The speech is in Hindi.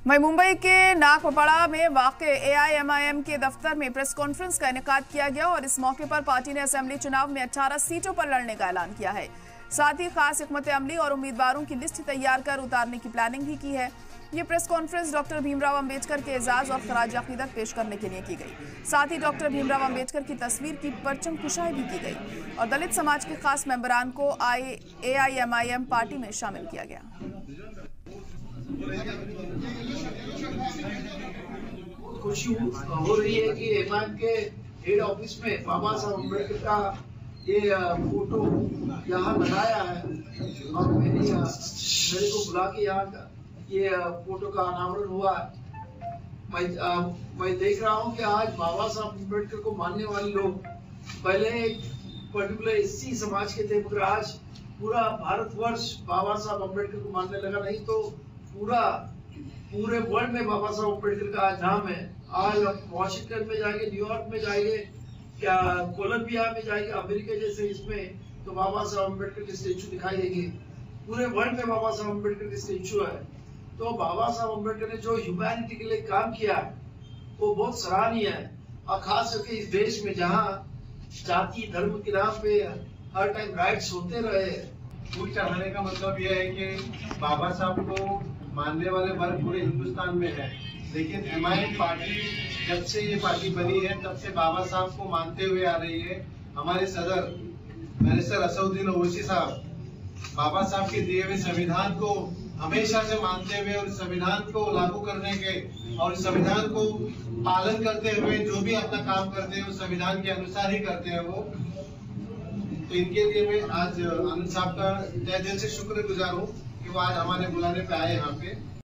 वहीं मुंबई के नागपड़ा में वाक़े एआईएमआईएम के दफ्तर में प्रेस कॉन्फ्रेंस का इनेकाद किया गया और इस मौके पर पार्टी ने असेंबली चुनाव में 18 सीटों पर लड़ने का ऐलान किया है। साथ ही खास हिकमत अमली और उम्मीदवारों की लिस्ट तैयार कर उतारने की प्लानिंग भी की है। ये press conference doctor Bhimrao Ambedkar के एजाज और खराज अकीदत पेश करने के लिए की गई। साथ ही डॉक्टर भीमराव अंबेडकर की तस्वीर की परचम कुशाई भी की गई और दलित समाज के खास मेंबरान को एआईएमआईएम पार्टी में शामिल किया गया। खुशी हो रही है कि एमआईएम के हेड ऑफिस में बाबा साहब अम्बेडकर का ये फोटो यहाँ लगाया है और मेरे को बुला के यहाँ ये फोटो का अनावरण हुआ। मैं देख रहा हूँ कि आज बाबा साहब अम्बेडकर को मानने वाले लोग पहले एक पर्टिकुलर एससी समाज के थे, मगर आज पूरा भारतवर्ष बाबा साहब अम्बेडकर को मानने लगा। नहीं तो पूरे वर्ल्ड में बाबा साहब अम्बेडकर का आज नाम है। आज वॉशिंगटन में जाएंगे, न्यूयॉर्क में जाएंगे, क्या कोलंबिया में जाएंगे, अमेरिका जैसे इसमें तो बाबा साहब अम्बेडकर के स्टेचू दिखाई देंगे। पूरे वर्ल्ड में बाबा साहब अम्बेडकर के स्टेचू है। तो बाबा साहब अम्बेडकर ने जो ह्यूमैनिटी के लिए काम किया है वो बहुत सराहनीय है। और खास करके इस देश में जहाँ जाति धर्म के नाम पे हर टाइम राइट्स होते रहे। पूरी चढ़ाने का मतलब यह है कि बाबा साहब को मानने वाले वर्ग पूरे हिंदुस्तान में है, लेकिन एमआईएम पार्टी जब से ये पार्टी बनी है तब से बाबा साहब को मानते हुए आ रही है। हमारे सदर बैरिस्टर असदुद्दीन ओवैसी साहब बाबा साहब के दिए हुए संविधान को हमेशा से मानते हुए और संविधान को लागू करने के और संविधान को पालन करते हुए जो भी अपना काम करते हैं वो संविधान के अनुसार ही करते हैं वो। तो इनके लिए मैं आज आनंद साहब का तहे दिल से शुक्रगुजार हूँ कि वो आज हमारे बुलाने पे आए यहाँ पे।